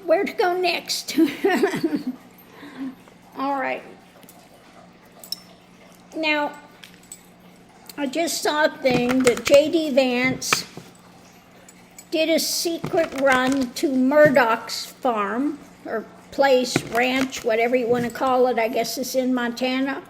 where to go next. All right. Now, I just saw a thing that J.D. Vance did a secret run to Murdoch's farm, or place, ranch, whatever you want to call it. I guess it's in Montana.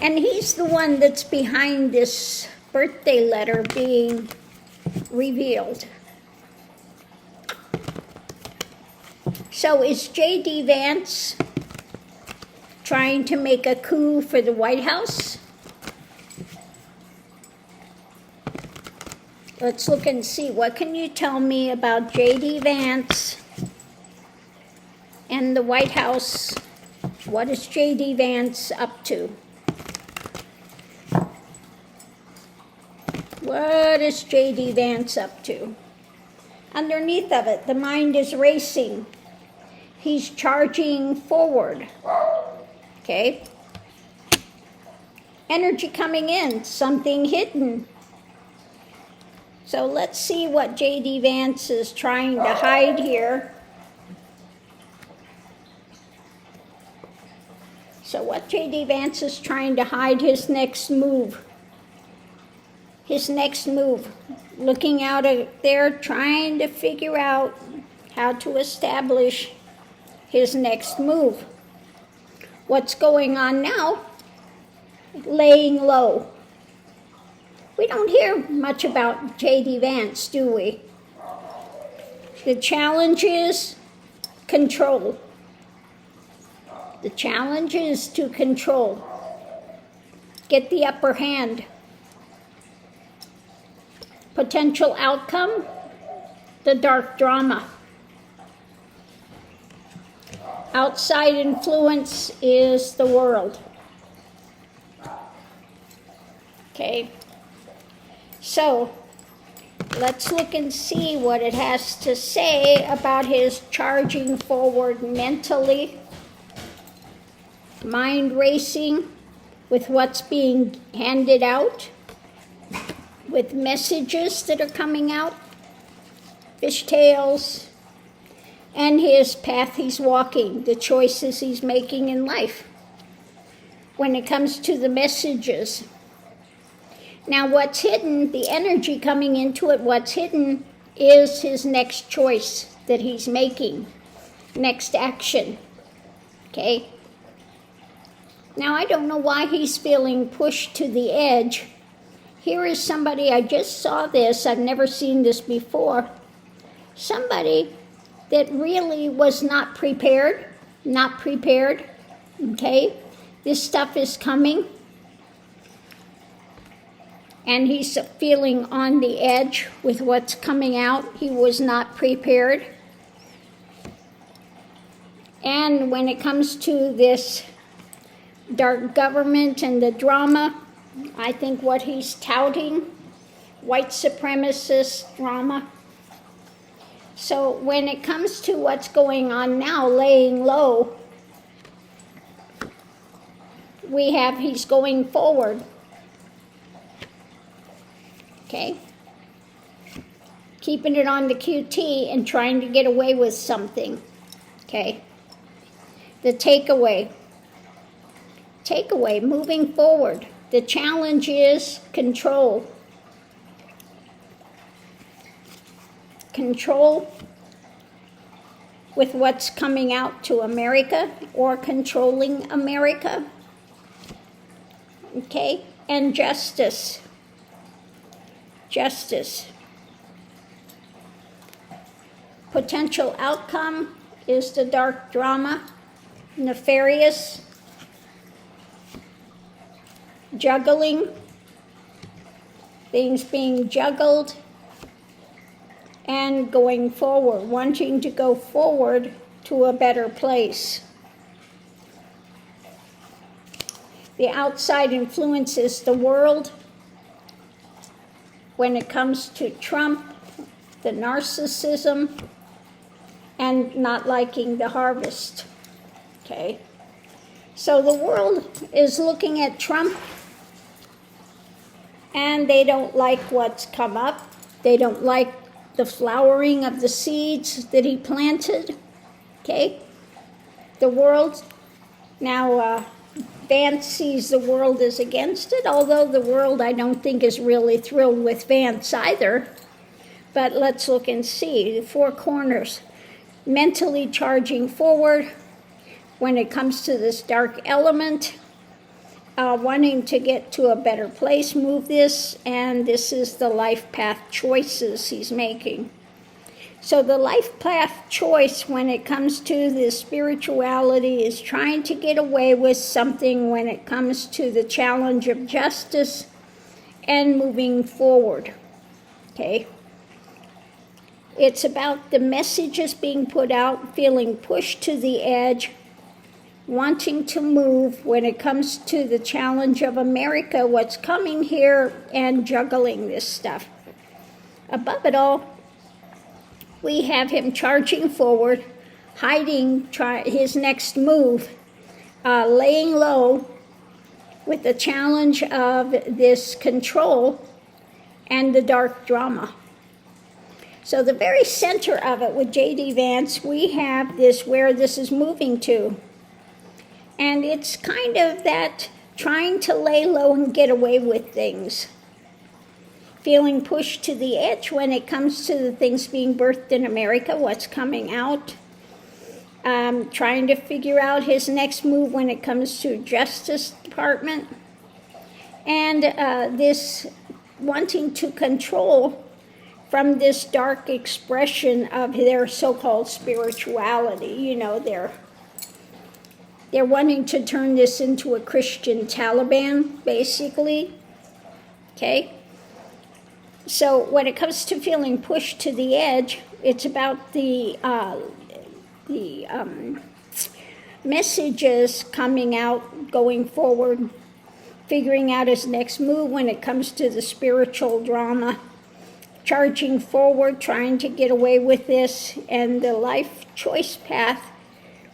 And he's the one that's behind this birthday letter being revealed. So is J.D. Vance trying to make a coup for the White House? Let's look and see. What can you tell me about J.D. Vance and the White House? What is J.D. Vance up to? What is J.D. Vance up to? Underneath of it, the mind is racing. He's charging forward. Okay? Energy coming in, something hidden. So let's see what J.D. Vance is trying to hide here. So what J.D. Vance is trying to hide, his next move. His next move. Looking out there, trying to figure out how to establish his next move. What's going on now? Laying low. We don't hear much about J.D. Vance, do we? The challenge is control. The challenge is to control. Get the upper hand. Potential outcome, the dark drama. Outside influence is the world. Okay. So, let's look and see what it has to say about his charging forward mentally, mind racing with what's being handed out, with messages that are coming out, fishtails, and his path he's walking, the choices he's making in life. When it comes to the messages, now what's hidden, the energy coming into it, what's hidden is his next choice that he's making, next action, okay? Now I don't know why he's feeling pushed to the edge. Here is somebody, I just saw this, I've never seen this before, somebody that really was not prepared, okay? This stuff is coming. And he's feeling on the edge with what's coming out. He was not prepared. And when it comes to this dark government and the drama, I think what he's touting, white supremacist drama. So when it comes to what's going on now, laying low, we have he's going forward. Okay, keeping it on the QT and trying to get away with something. Okay, the takeaway, moving forward. The challenge is control. Control with what's coming out to America or controlling America. Okay, and justice. Justice. Potential outcome is the dark drama, nefarious, juggling, things being juggled, and going forward, wanting to go forward to a better place. The outside influence is the world. When it comes to Trump, the narcissism, and not liking the harvest. Okay? So the world is looking at Trump, and they don't like what's come up. They don't like the flowering of the seeds that he planted. Okay? The world, now Vance sees the world as against it, although the world I don't think is really thrilled with Vance either. But let's look and see. The four corners. Mentally charging forward when it comes to this dark element. Wanting to get to a better place, move this, and this is the life path choices he's making. So the life path choice when it comes to the spirituality is trying to get away with something when it comes to the challenge of justice and moving forward. Okay? It's about the messages being put out, feeling pushed to the edge, wanting to move when it comes to the challenge of America, what's coming here, and juggling this stuff. Above it all, we have him charging forward, hiding his next move, laying low with the challenge of this control and the dark drama. So the very center of it with J.D. Vance, we have this where this is moving to. And it's kind of that trying to lay low and get away with things. Feeling pushed to the edge when it comes to the things being birthed in America, what's coming out. Trying to figure out his next move when it comes to Justice Department. And this wanting to control from this dark expression of their so-called spirituality. You know, they're wanting to turn this into a Christian Taliban, basically. Okay? So when it comes to feeling pushed to the edge, it's about the messages coming out, going forward, figuring out his next move when it comes to the spiritual drama, charging forward, trying to get away with this, and the life choice path,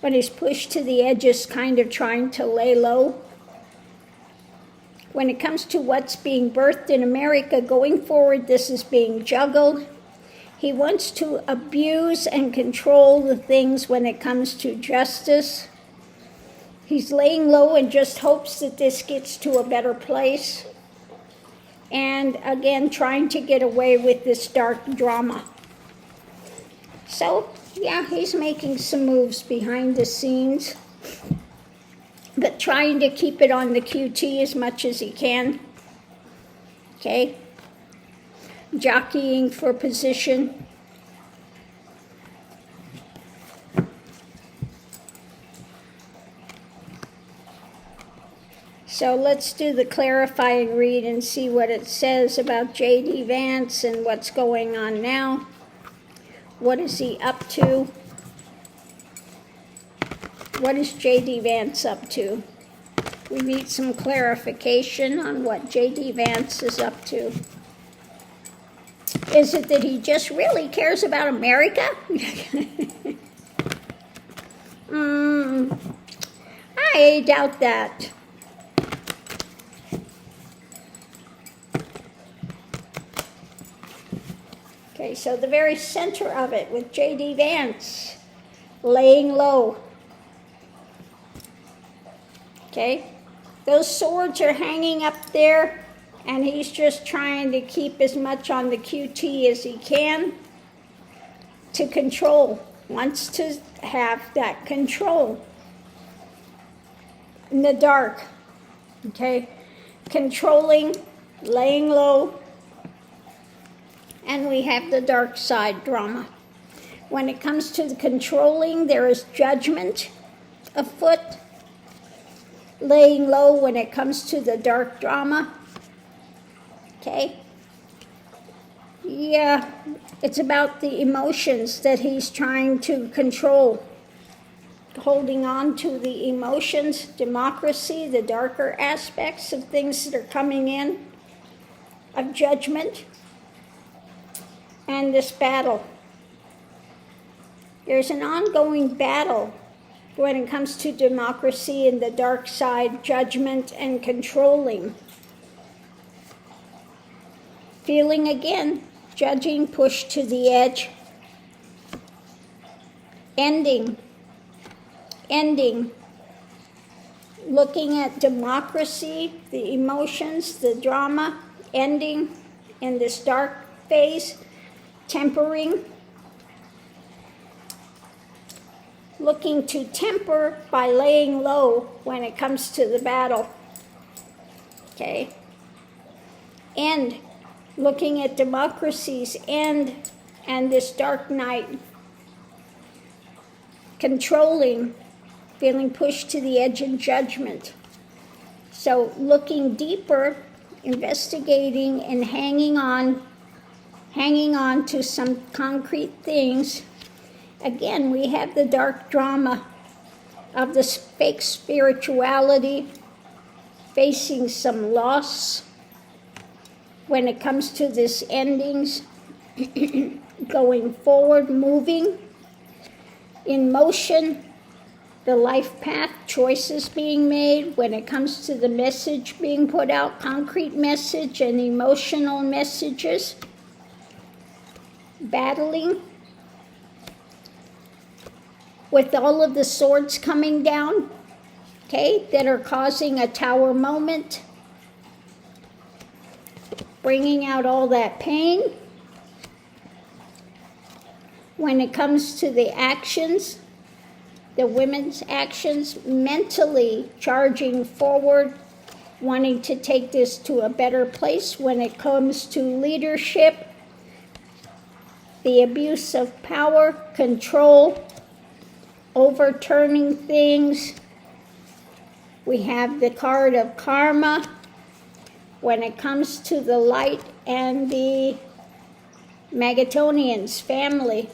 when he's pushed to the edges, kind of trying to lay low. When it comes to what's being birthed in America, going forward, this is being juggled. He wants to abuse and control the things when it comes to justice. He's laying low and just hopes that this gets to a better place. And again, trying to get away with this dark drama. So, yeah, he's making some moves behind the scenes, but trying to keep it on the QT as much as he can. Okay? Jockeying for position. So let's do the clarifying read and see what it says about J.D. Vance and what's going on now. What is he up to? What is J.D. Vance up to? We need some clarification on what J.D. Vance is up to. Is it that he just really cares about America? I doubt that. Okay, so the very center of it with J.D. Vance, laying low. Okay, those swords are hanging up there, and he's just trying to keep as much on the QT as he can to control. Wants to have that control in the dark. Okay, controlling, laying low. And we have the dark side drama. When it comes to the controlling, there is judgment afoot. Laying low when it comes to the dark drama. Okay? Yeah, it's about the emotions that he's trying to control. Holding on to the emotions, democracy, the darker aspects of things that are coming in, of judgment. And this battle. There's an ongoing battle when it comes to democracy and the dark side, judgment and controlling. Feeling again, judging, pushed to the edge, ending, looking at democracy, the emotions, the drama, ending in this dark phase, tempering, looking to temper by laying low when it comes to the battle. Okay? And looking at democracies and this dark night, controlling, feeling pushed to the edge in judgment. So looking deeper, investigating, and hanging on to some concrete things. Again, we have the dark drama of this fake spirituality, facing some loss when it comes to this endings, going forward, moving, in motion, the life path, choices being made when it comes to the message being put out, concrete message and emotional messages, battling with all of the swords coming down, okay, that are causing a tower moment, bringing out all that pain. When it comes to the actions, the women's actions, mentally charging forward, wanting to take this to a better place. When it comes to leadership, the abuse of power, control, overturning things. We have the card of karma. When it comes to the light and the Magatonians, family,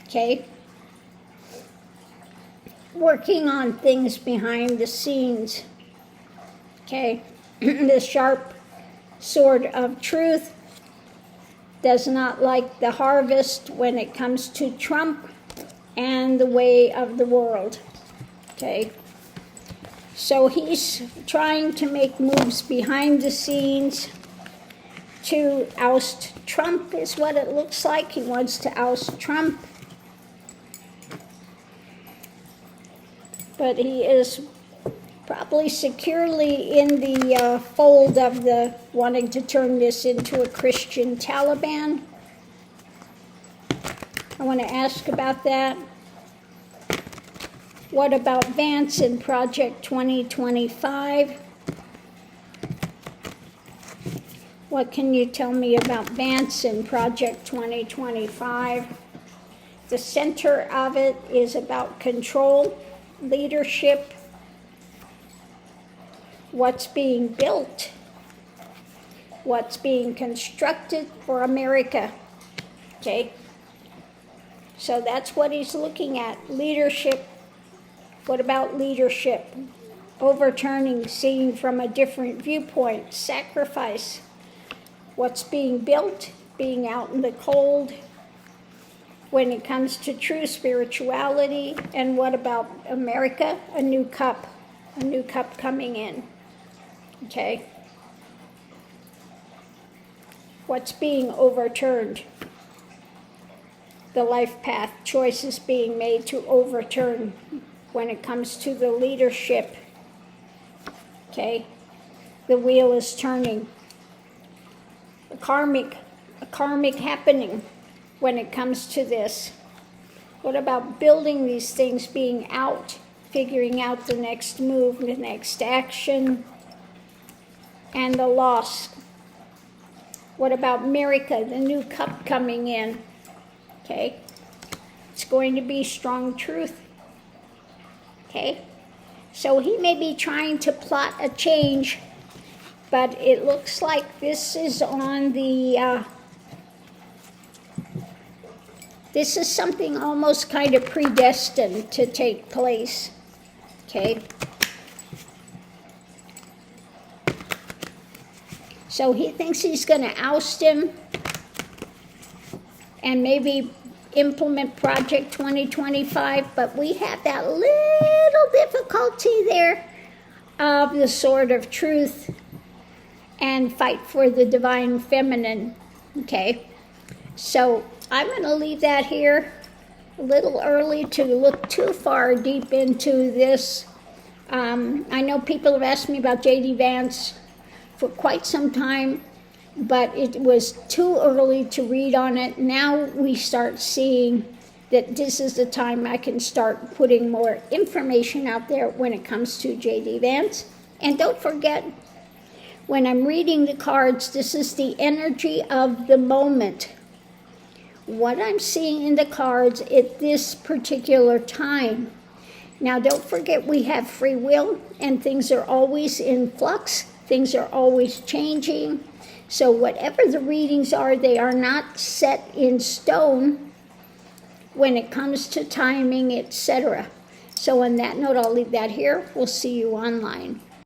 okay? Working on things behind the scenes, okay? The sharp sword of truth does not like the harvest when it comes to Trump and the way of the world, okay? So he's trying to make moves behind the scenes to oust Trump is what it looks like. He wants to oust Trump. But he is probably securely in the fold of the wanting to turn this into a Christian Taliban. I want to ask about that. What about Vance in Project 2025? What can you tell me about Vance in Project 2025? The center of it is about control, leadership, what's being built, what's being constructed for America, okay? So that's what he's looking at, leadership. What about leadership? Overturning, seeing from a different viewpoint, sacrifice, what's being built, being out in the cold, when it comes to true spirituality. And what about America? A new cup coming in, okay? What's being overturned? The life path, choices being made to overturn when it comes to the leadership, okay? The wheel is turning. A karmic happening when it comes to this. What about building these things, being out, figuring out the next move, the next action, and the loss? What about America, the new cup coming in? Okay, it's going to be strong truth. Okay, so he may be trying to plot a change, but it looks like this is on the, this is something almost kind of predestined to take place. Okay. So he thinks he's going to oust him and maybe implement Project 2025, but we have that little difficulty there of the sword of truth and fight for the divine feminine, Okay, so I'm going to leave that here. A little early to look too far deep into this. I know people have asked me about J.D. Vance for quite some time, but it was too early to read on it. Now we start seeing that this is the time I can start putting more information out there when it comes to J.D. Vance. And don't forget, when I'm reading the cards, this is the energy of the moment. What I'm seeing in the cards at this particular time. Now, don't forget we have free will, and things are always in flux. Things are always changing. So whatever the readings are, they are not set in stone when it comes to timing, etc. So on that note, I'll leave that here. We'll see you online.